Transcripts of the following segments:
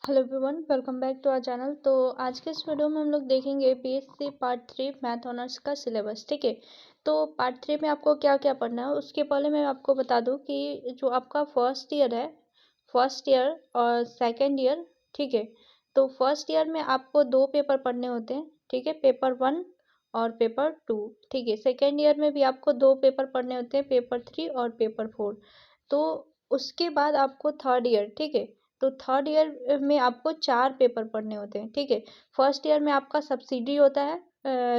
Hello everyone, welcome back to our channel. तो आज के इस वीडियो में हम लोग देखेंगे बीएससी पार्ट 3 मैथ ऑनर्स का सिलेबस। ठीक है, तो पार्ट 3 में आपको क्या क्या पढ़ना है उसके पहले मैं आपको बता दूं कि जो आपका फर्स्ट ईयर है, फर्स्ट ईयर और सेकंड ईयर, ठीक है। तो फर्स्ट ईयर में आपको 2 पेपर पढ़ने होते हैं, ठीक है, पेपर 1 और पेपर 2। ठीक है, सेकंड ईयर में भी आपको 2 पेपर पढ़ने होते हैं, पेपर 3 और पेपर 4। तो उसके बाद आपको थर्ड ईयर, ठीक है, तो थर्ड ईयर में आपको 4 पेपर पढ़ने होते हैं। ठीक है, फर्स्ट ईयर में आपका सब्सिडी होता है,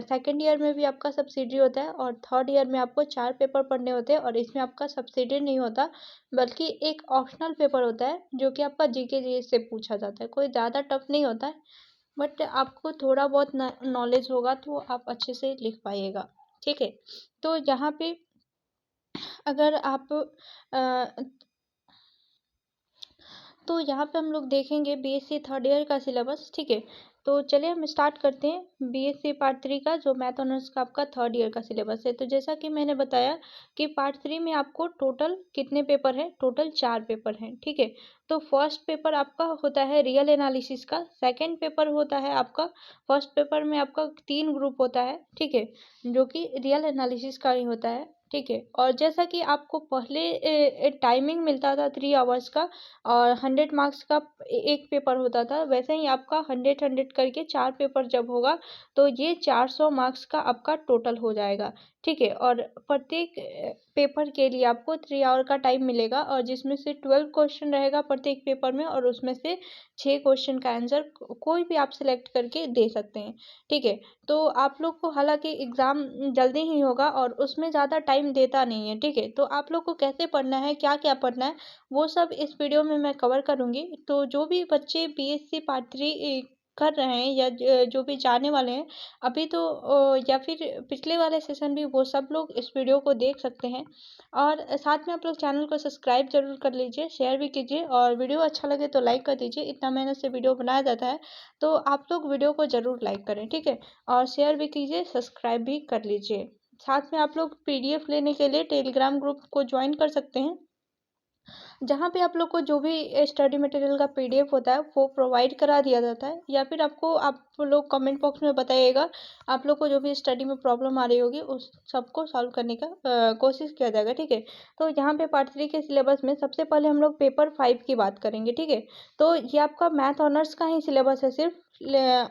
सेकंड ईयर में भी आपका सब्सिडी होता है और थर्ड ईयर में आपको 4 पेपर पढ़ने होते हैं और इसमें आपका सब्सिडी नहीं होता, बल्कि एक ऑप्शनल पेपर होता है जो कि आपका जीके जी से पूछा जाता है। कोई ज़्यादा टफ नहीं होता है, बट आपको थोड़ा बहुत नॉलेज होगा तो आप अच्छे से लिख पाइएगा। ठीक है, तो यहाँ पे अगर आप तो यहाँ पे हम लोग देखेंगे बीएससी थर्ड ईयर का सिलेबस। ठीक है, तो चलिए हम स्टार्ट करते हैं बीएससी पार्ट 3 का, जो मैथ ऑनर्स का आपका थर्ड ईयर का सिलेबस है। तो जैसा कि मैंने बताया कि पार्ट 3 में आपको टोटल कितने पेपर हैं, टोटल 4 पेपर हैं। ठीक है, तो फर्स्ट पेपर आपका होता है रियल एनालिसिस का, सेकेंड पेपर होता है आपका, फर्स्ट पेपर में आपका 3 ग्रुप होता है, ठीक है, जो कि रियल एनालिसिस का ही होता है। ठीक है, और जैसा कि आपको पहले टाइमिंग मिलता था 3 आवर्स का और 100 मार्क्स का एक पेपर होता था, वैसे ही आपका 100 करके 4 पेपर जब होगा तो ये 400 मार्क्स का आपका टोटल हो जाएगा। ठीक है, और प्रत्येक पेपर के लिए आपको 3 आवर का टाइम मिलेगा और जिसमें से 12 क्वेश्चन रहेगा प्रत्येक पेपर में और उसमें से 6 क्वेश्चन का आंसर कोई भी आप सिलेक्ट करके दे सकते हैं। ठीक है, तो आप लोग को हालांकि एग्ज़ाम जल्दी ही होगा और उसमें ज़्यादा टाइम देता नहीं है। ठीक है, तो आप लोग को कैसे पढ़ना है, क्या क्या पढ़ना है, वो सब इस वीडियो में मैं कवर करूँगी। तो जो भी बच्चे बीएससी पार्ट 3 कर रहे हैं या जो भी जाने वाले हैं अभी, तो या फिर पिछले वाले सेशन भी, वो सब लोग इस वीडियो को देख सकते हैं। और साथ में आप लोग चैनल को सब्सक्राइब जरूर कर लीजिए, शेयर भी कीजिए और वीडियो अच्छा लगे तो लाइक कर दीजिए। इतना मेहनत से वीडियो बनाया जाता है, तो आप लोग वीडियो को ज़रूर लाइक करें। ठीक है, और शेयर भी कीजिए, सब्सक्राइब भी कर लीजिए। साथ में आप लोग पीडीएफ लेने के लिए टेलीग्राम ग्रुप को ज्वाइन कर सकते हैं, जहाँ पे आप लोग को जो भी स्टडी मटेरियल का पीडीएफ होता है वो प्रोवाइड करा दिया जाता है, या फिर आपको, आप लोग कमेंट बॉक्स में बताइएगा, आप लोग को जो भी स्टडी में प्रॉब्लम आ रही होगी उस सबको सॉल्व करने का कोशिश किया जाएगा। ठीक है, तो यहाँ पे पार्ट 3 के सिलेबस में सबसे पहले हम लोग पेपर 5 की बात करेंगे। ठीक है, तो ये आपका मैथ ऑनर्स का ही सिलेबस है सिर्फ,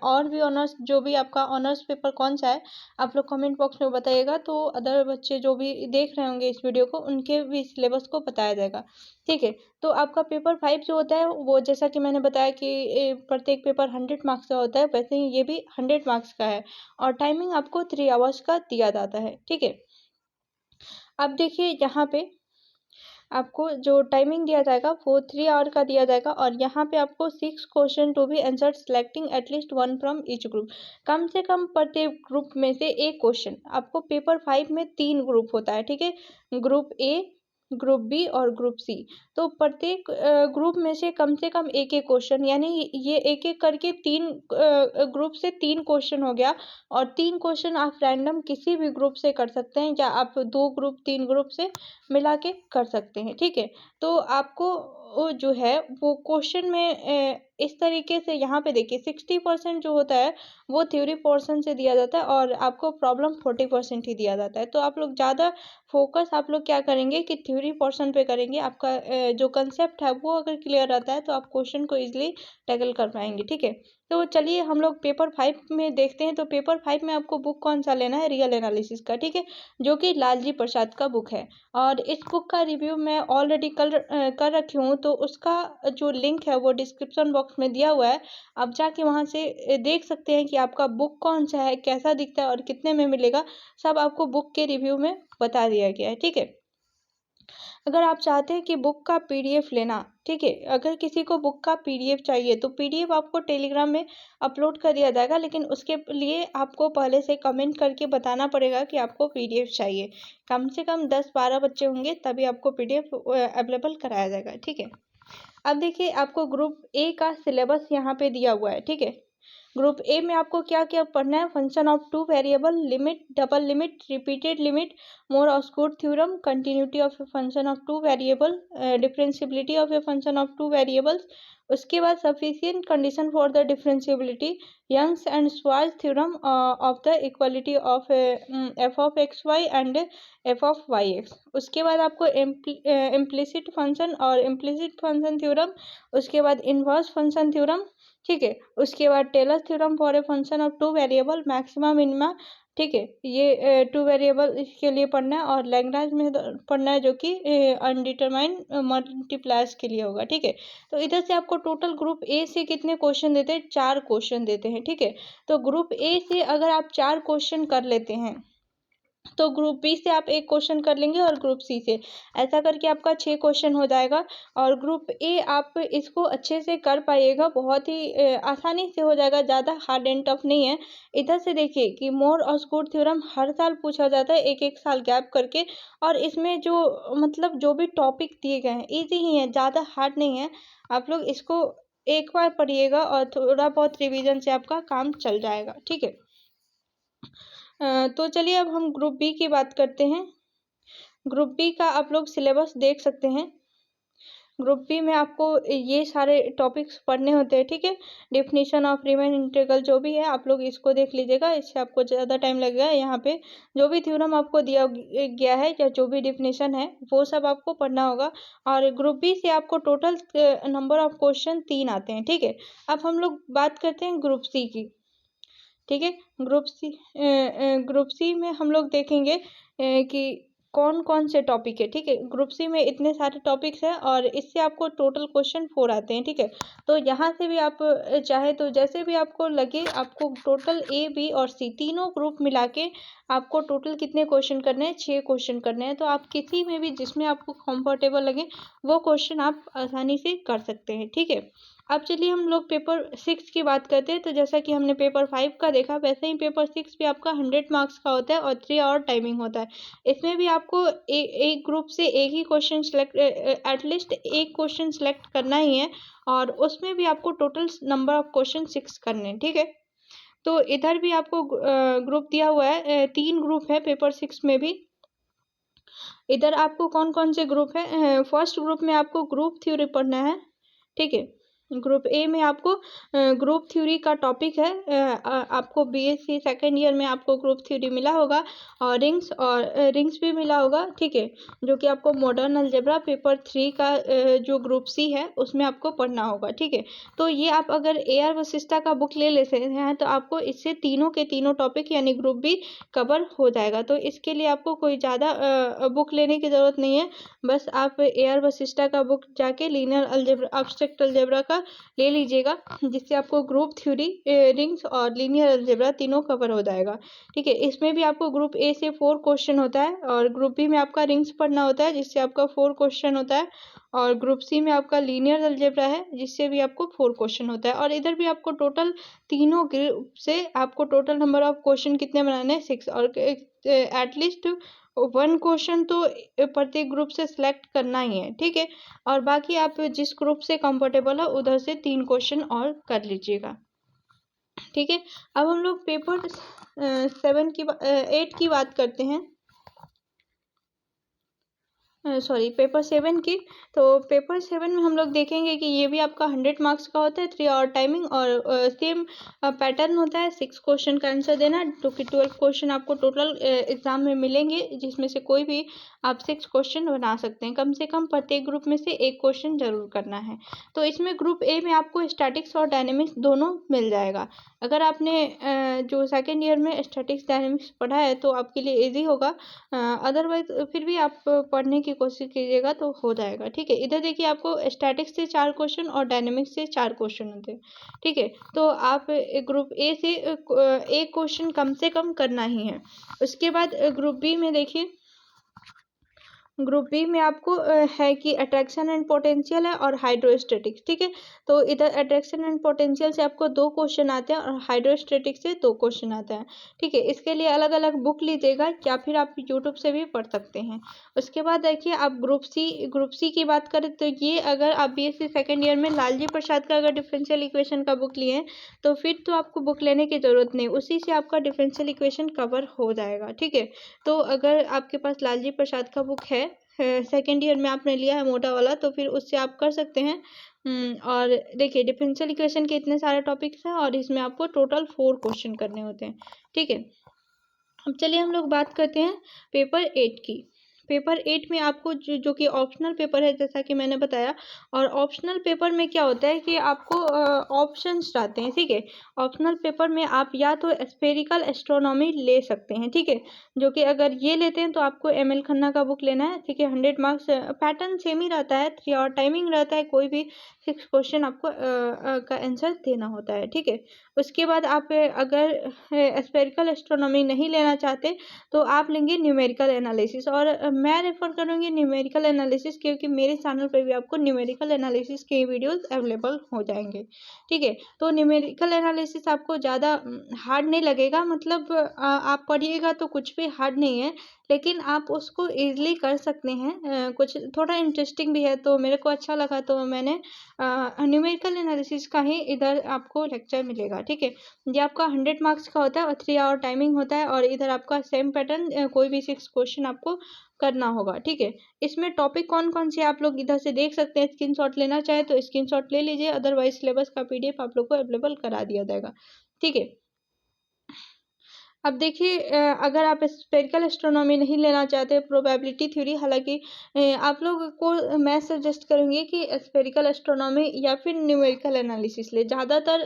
और भी ऑनर्स, जो भी आपका ऑनर्स पेपर कौन सा है आप लोग कमेंट बॉक्स में बताइएगा, तो अदर बच्चे जो भी देख रहे होंगे इस वीडियो को उनके भी सिलेबस को बताया जाएगा। ठीक है, तो आपका पेपर 5 जो होता है वो, जैसा कि मैंने बताया कि प्रत्येक पेपर 100 मार्क्स का होता है, वैसे ही ये भी 100 मार्क्स का है और टाइमिंग आपको 3 आवर्स का दिया जाता है। ठीक है, अब देखिए यहाँ पे आपको जो टाइमिंग दिया जाएगा वो 3 आवर का दिया जाएगा और यहाँ पे आपको 6 question to be answer selecting at least 1 from each group. कम से कम प्रत्येक ग्रुप में से एक क्वेश्चन। आपको पेपर 5 में 3 ग्रुप होता है, ठीक है, ग्रुप ए, ग्रुप बी और ग्रुप सी। तो प्रत्येक ग्रुप में से कम एक एक क्वेश्चन, यानी ये एक एक करके 3 ग्रुप से 3 क्वेश्चन हो गया और 3 क्वेश्चन आप रैंडम किसी भी ग्रुप से कर सकते हैं या आप 2 ग्रुप 3 ग्रुप से मिला के कर सकते हैं। ठीक है, तो आपको जो है वो क्वेश्चन में इस तरीके से, यहाँ पे देखिए 60% जो होता है वो थ्योरी पोर्शन से दिया जाता है और आपको प्रॉब्लम 40% ही दिया जाता है। तो आप लोग ज़्यादा फोकस आप लोग क्या करेंगे कि थ्योरी पोर्शन पे करेंगे। आपका जो कंसेप्ट है वो अगर क्लियर रहता है तो आप क्वेश्चन को इजीली टैकल कर पाएंगे। ठीक है, तो चलिए हम लोग पेपर 5 में देखते हैं। तो पेपर 5 में आपको बुक कौन सा लेना है, रियल एनालिसिस का, ठीक है, जो कि लालजी प्रसाद का बुक है और इस बुक का रिव्यू मैं ऑलरेडी कर रखी हूँ, तो उसका जो लिंक है वो डिस्क्रिप्शन बॉक्स में दिया हुआ है। आप जाके वहाँ से देख सकते हैं कि आपका बुक कौन सा है, कैसा दिखता है और कितने में मिलेगा, सब आपको बुक के रिव्यू में बता दिया गया है। ठीक है, अगर आप चाहते हैं कि बुक का पीडीएफ लेना, ठीक है, अगर किसी को बुक का पीडीएफ चाहिए तो पीडीएफ आपको टेलीग्राम में अपलोड कर दिया जाएगा, लेकिन उसके लिए आपको पहले से कमेंट करके बताना पड़ेगा कि आपको पीडीएफ चाहिए। कम से कम 10-12 बच्चे होंगे तभी आपको पीडीएफ अवेलेबल कराया जाएगा। ठीक है, अब देखिए आपको ग्रुप ए का सिलेबस यहाँ पे दिया हुआ है। ठीक है, ग्रुप ए में आपको क्या क्या पढ़ना है, function of two variable, limit, double limit, repeated limit, Moore Osgood theorem, continuity of a function of two variable, differentiability of a function of two variables, उसके बाद sufficient condition for the differentiability, Young's and Schwarz theorem of the equality of F of X Y and F of Y X. उसके बाद आपको implicit function और implicit function theorem, उसके बाद inverse function theorem, ठीक है। उसके बाद Taylor theorem for a function of two variable, maxima minima, ठीक है। ये टू वेरिएबल इसके लिए पढ़ना है, और लैग्रांज में पढ़ना है जो कि अनडिटरमाइंड मल्टीप्लायर्स के लिए होगा, ठीक है। तो इधर से आपको टोटल ग्रुप ए से कितने क्वेश्चन देते हैं, 4 क्वेश्चन देते हैं, ठीक है। तो ग्रुप ए से अगर आप 4 क्वेश्चन कर लेते हैं तो ग्रुप बी से आप 1 क्वेश्चन कर लेंगे, और ग्रुप सी से ऐसा करके आपका 6 क्वेश्चन हो जाएगा। और ग्रुप ए आप इसको अच्छे से कर पाइएगा, बहुत ही आसानी से हो जाएगा, ज़्यादा हार्ड एंड टफ नहीं है। इधर से देखिए कि मोर और स्कूट थ्योरम हर साल पूछा जाता है, एक एक साल गैप करके, और इसमें जो मतलब जो भी टॉपिक दिए गए हैं ईजी ही है, ज़्यादा हार्ड नहीं है। आप लोग इसको एक बार पढ़िएगा और थोड़ा बहुत रिविजन से आपका काम चल जाएगा, ठीक है। तो चलिए अब हम ग्रुप बी की बात करते हैं। ग्रुप बी का आप लोग सिलेबस देख सकते हैं। ग्रुप बी में आपको ये सारे टॉपिक्स पढ़ने होते हैं, ठीक है। डेफिनेशन ऑफ रीमान इंटीग्रल जो भी है आप लोग इसको देख लीजिएगा, इससे आपको ज़्यादा टाइम लगेगा। यहाँ पे जो भी थ्योरम आपको दिया गया है या जो भी डेफिनेशन है वो सब आपको पढ़ना होगा। और ग्रुप बी से आपको टोटल नंबर ऑफ क्वेश्चन 3 आते हैं, ठीक है। अब हम लोग बात करते हैं ग्रुप सी की, ठीक है। ग्रुप सी में हम लोग देखेंगे कि कौन कौन से टॉपिक है, ठीक है। ग्रुप सी में इतने सारे टॉपिक्स हैं और इससे आपको टोटल क्वेश्चन 4 आते हैं, ठीक है। तो यहाँ से भी आप चाहे तो जैसे भी आपको लगे, आपको टोटल ए बी और सी तीनों ग्रुप मिला के आपको टोटल कितने क्वेश्चन करने हैं, 6 क्वेश्चन करने हैं। तो आप किसी में भी जिसमें आपको कंफर्टेबल लगे वो क्वेश्चन आप आसानी से कर सकते हैं, ठीक है। अब चलिए हम लोग पेपर 6 की बात करते हैं। तो जैसा कि हमने पेपर 5 का देखा, वैसे ही पेपर 6 भी आपका 100 मार्क्स का होता है और 3 आवर टाइमिंग होता है। इसमें भी आपको एक ग्रुप से एक ही क्वेश्चन सेलेक्ट, एटलीस्ट एक क्वेश्चन सेलेक्ट करना ही है, और उसमें भी आपको टोटल नंबर ऑफ क्वेश्चन 6 करने हैं, ठीक है। तो इधर भी आपको ग्रुप दिया हुआ है, 3 ग्रुप है पेपर 6 में भी। इधर आपको कौन कौन से ग्रुप है, फर्स्ट ग्रुप में आपको ग्रुप थ्योरी पढ़ना है, ठीक है। ग्रुप ए में आपको ग्रुप थ्योरी का टॉपिक है, आपको बीएससी सेकेंड ईयर में आपको ग्रुप थ्योरी मिला होगा, और रिंग्स भी मिला होगा, ठीक है। जो कि आपको मॉडर्न अलजेब्रा पेपर 3 का जो ग्रुप सी है उसमें आपको पढ़ना होगा, ठीक है। तो ये आप अगर AR वशिष्ठा का बुक ले लेते हैं तो आपको इससे तीनों के तीनों टॉपिक यानी ग्रुप बी कवर हो जाएगा। तो इसके लिए आपको कोई ज़्यादा बुक लेने की ज़रूरत नहीं है, बस आप AR वशिष्ठा का बुक जाके लीनियर अलजेब्रा, एब्स्ट्रैक्ट अलजेब्रा का ले लीजिएगा, जिससे आपको ग्रुप थ्योरी, रिंग्स और लीनियर अलजेब्रा तीनों कवर हो जाएगा, ठीक है। इसमें भी आपको ग्रुप ए से 4 क्वेश्चन होता है, और ग्रुप बी में आपका रिंग्स पढ़ना होता है जिससे आपका 4 क्वेश्चन होता है, और ग्रुप सी में आपका लीनियर अलजेब्रा है जिससे भी आपको 4 क्वेश्चन होता है। और इधर भी आपको टोटल तीनों ग्रुप से आपको टोटल नंबर ऑफ क्वेश्चन कितने बनाने हैं, 6, और एटलीस्ट 1 क्वेश्चन तो प्रत्येक ग्रुप से सिलेक्ट करना ही है, ठीक है। और बाकी आप जिस ग्रुप से कंफर्टेबल हो उधर से 3 क्वेश्चन और कर लीजिएगा, ठीक है। अब हम लोग पेपर 8 की बात करते हैं, सॉरी पेपर 7 की। तो पेपर 7 में हम लोग देखेंगे कि ये भी आपका 100 मार्क्स का होता है, 3 आवर टाइमिंग, और सेम पैटर्न होता है, 6 क्वेश्चन का आंसर देना, जो कि 12 क्वेश्चन आपको टोटल एग्जाम में मिलेंगे, जिसमें से कोई भी आप 6 क्वेश्चन बना सकते हैं। कम से कम प्रत्येक ग्रुप में से 1 क्वेश्चन जरूर करना है। तो इसमें ग्रुप ए में आपको स्टैटिक्स और डायनेमिक्स दोनों मिल जाएगा। अगर आपने जो सेकेंड ईयर में स्टैटिक्स डायनेमिक्स पढ़ा है तो आपके लिए ईजी होगा, अदरवाइज फिर भी आप पढ़ने की कोशिश कीजिएगा तो हो जाएगा, ठीक है। इधर देखिए आपको स्टैटिक्स से 4 क्वेश्चन और डायनेमिक्स से 4 क्वेश्चन होते हैं, ठीक है। तो आप ग्रुप ए से एक क्वेश्चन कम से कम करना ही है। उसके बाद ग्रुप बी में देखिए ग्रुप बी में आपको है कि अट्रैक्शन एंड पोटेंशियल है और हाइड्रोस्टैटिक्स, ठीक है। तो इधर अट्रैक्शन एंड पोटेंशियल से आपको 2 क्वेश्चन आते हैं और हाइड्रोस्टैटिक्स से 2 क्वेश्चन आता है, ठीक है। इसके लिए अलग अलग बुक लीजिएगा या फिर आप यूट्यूब से भी पढ़ सकते हैं। उसके बाद देखिए आप ग्रुप सी की बात करें तो ये अगर आप बीएससी सेकेंड ईयर में लालजी प्रसाद का अगर डिफरेंशियल इक्वेशन का बुक लिए हैं तो फिर तो आपको बुक लेने की ज़रूरत नहीं, उसी से आपका डिफरेंशियल इक्वेशन कवर हो जाएगा, ठीक है। तो अगर आपके पास लालजी प्रसाद का बुक है सेकेंड ईयर में आपने लिया है मोटा वाला, तो फिर उससे आप कर सकते हैं। और देखिए डिफरेंशियल इक्वेशन के इतने सारे टॉपिक्स हैं और इसमें आपको टोटल 4 क्वेश्चन करने होते हैं, ठीक है। अब चलिए हम लोग बात करते हैं पेपर 8 की। पेपर 8 में आपको जो कि ऑप्शनल पेपर है जैसा कि मैंने बताया, और ऑप्शनल पेपर में क्या होता है कि आपको ऑप्शंस रहते हैं, ठीक है। ऑप्शनल पेपर में आप या तो स्फेरिकल एस्ट्रोनॉमी ले सकते हैं, ठीक है, जो कि अगर ये लेते हैं तो आपको एम एल खन्ना का बुक लेना है, ठीक है। 100 मार्क्स, पैटर्न सेम ही रहता है, 3 आवर टाइमिंग रहता है, कोई भी 6 क्वेश्चन आपको का आंसर देना होता है, ठीक है। उसके बाद आप अगर स्फेरिकल एस्ट्रोनॉमी नहीं लेना चाहते तो आप लेंगे न्यूमेरिकल एनालिसिस, और मैं रेफर करूँगी न्यूमेरिकल एनालिसिस क्योंकि मेरे चैनल पर भी आपको न्यूमेरिकल एनालिसिस के वीडियोस अवेलेबल हो जाएंगे, ठीक है। तो न्यूमेरिकल एनालिसिस आपको ज़्यादा हार्ड नहीं लगेगा, मतलब आप पढ़िएगा तो कुछ भी हार्ड नहीं है, लेकिन आप उसको ईजिली कर सकते हैं। कुछ थोड़ा इंटरेस्टिंग भी है, तो मेरे को अच्छा लगा तो मैंने न्यूमेरिकल एनालिसिस का ही इधर आपको लेक्चर मिलेगा, ठीक है। ये आपका 100 मार्क्स का होता है और 3 आवर टाइमिंग होता है, और इधर आपका सेम पैटर्न कोई भी 6 क्वेश्चन आपको करना होगा, ठीक है। इसमें टॉपिक कौन कौन से आप लोग इधर से देख सकते हैं, स्क्रीनशॉट लेना चाहे तो स्क्रीनशॉट ले लीजिए, अदरवाइज सिलेबस का पीडीएफ आप लोग को अवेलेबल करा दिया जाएगा, ठीक है। अब देखिए अगर आप स्फेरिकल एस्ट्रोनॉमी नहीं लेना चाहते, प्रोबेबिलिटी थ्योरी, हालांकि आप लोग को मैं सजेस्ट करूँगी कि स्फेरिकल एस्ट्रोनॉमी या फिर न्यूमेरिकल एनालिसिस ले। ज़्यादातर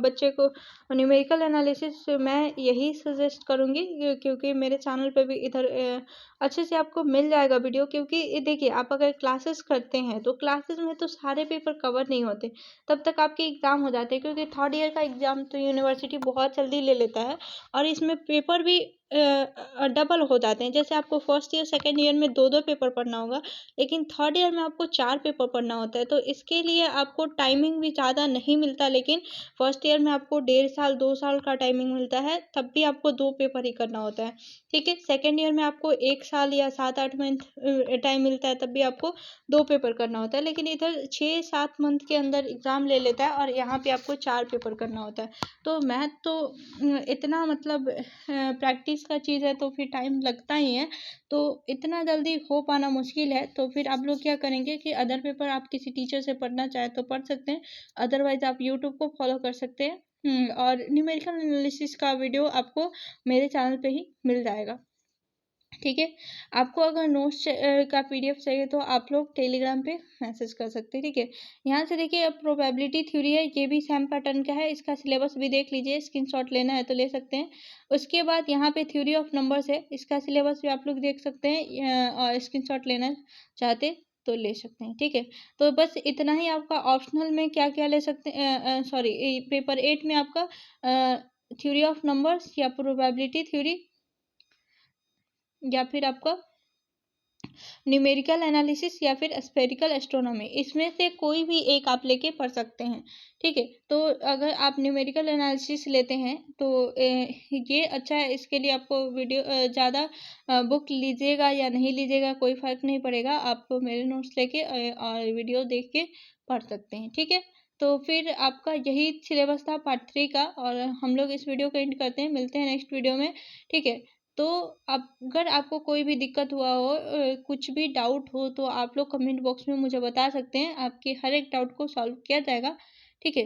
बच्चे को न्यूमेरिकल एनालिसिस मैं यही सजेस्ट करूँगी क्योंकि मेरे चैनल पे भी इधर अच्छे से आपको मिल जाएगा वीडियो, क्योंकि देखिए आप अगर क्लासेस करते हैं तो क्लासेस में तो सारे पेपर कवर नहीं होते, तब तक आपके एग्ज़ाम हो जाते हैं, क्योंकि थर्ड ईयर का एग्ज़ाम तो यूनिवर्सिटी बहुत जल्दी ले लेता है और इसमें पेपर भी डबल हो जाते हैं। जैसे आपको फर्स्ट ईयर सेकेंड ईयर में 2-2 पेपर पढ़ना होगा, लेकिन थर्ड ईयर में आपको 4 पेपर पढ़ना होता है, तो इसके लिए आपको टाइमिंग भी ज़्यादा नहीं मिलता। लेकिन फर्स्ट ईयर में आपको 1.5 साल 2 साल का टाइमिंग मिलता है, तब भी आपको 2 पेपर ही करना होता है, ठीक है। सेकेंड ईयर में आपको 1 साल या 7-8 मंथ टाइम मिलता है, तब भी आपको 2 पेपर करना होता है, लेकिन इधर 6-7 मंथ के अंदर एग्ज़ाम ले लेता है और यहाँ पे आपको 4 पेपर करना होता है। तो मैथ तो इतना मतलब प्रैक्टिस का चीज़ है, तो फिर टाइम लगता ही है, तो इतना जल्दी हो पाना मुश्किल है। तो फिर आप लोग क्या करेंगे कि अदर पेपर आप किसी टीचर से पढ़ना चाहे तो पढ़ सकते हैं, अदरवाइज आप यूट्यूब को फॉलो कर सकते हैं। और न्यूमेरिकल एनालिसिस का वीडियो आपको मेरे चैनल पे ही मिल जाएगा, ठीक है। आपको अगर नोट्स का पीडीएफ चाहिए तो आप लोग टेलीग्राम पे मैसेज कर सकते हैं, ठीक है। यहाँ से देखिए अब प्रोबेबिलिटी थ्योरी है, ये भी सेम पैटर्न का है, इसका सिलेबस भी देख लीजिए, स्क्रीनशॉट लेना है तो ले सकते हैं। उसके बाद यहाँ पे थ्योरी ऑफ नंबर्स है, इसका सिलेबस भी आप लोग देख सकते हैं और स्क्रीनशॉट लेना चाहते तो ले सकते हैं, ठीक है। तो बस इतना ही आपका ऑप्शनल में क्या क्या ले सकते हैं, सॉरी पेपर 8 में आपका थ्योरी ऑफ नंबर्स या प्रोबेबिलिटी थ्योरी या फिर आपका न्यूमेरिकल एनालिसिस या फिर स्फेरिकल एस्ट्रोनॉमी, इसमें से कोई भी एक आप लेके पढ़ सकते हैं, ठीक है। तो अगर आप न्यूमेरिकल एनालिसिस लेते हैं तो ये अच्छा है, इसके लिए आपको वीडियो ज़्यादा बुक लीजिएगा या नहीं लीजिएगा कोई फ़र्क नहीं पड़ेगा, आप मेरे नोट्स लेके और वीडियो देख के पढ़ सकते हैं, ठीक है। तो फिर आपका यही सिलेबस था पार्ट 3 का, और हम लोग इस वीडियो को एंड करते हैं, मिलते हैं नेक्स्ट वीडियो में, ठीक है। तो अगर आपको कोई भी दिक्कत हुआ हो, कुछ भी डाउट हो, तो आप लोग कमेंट बॉक्स में मुझे बता सकते हैं, आपके हर एक डाउट को सॉल्व किया जाएगा, ठीक है।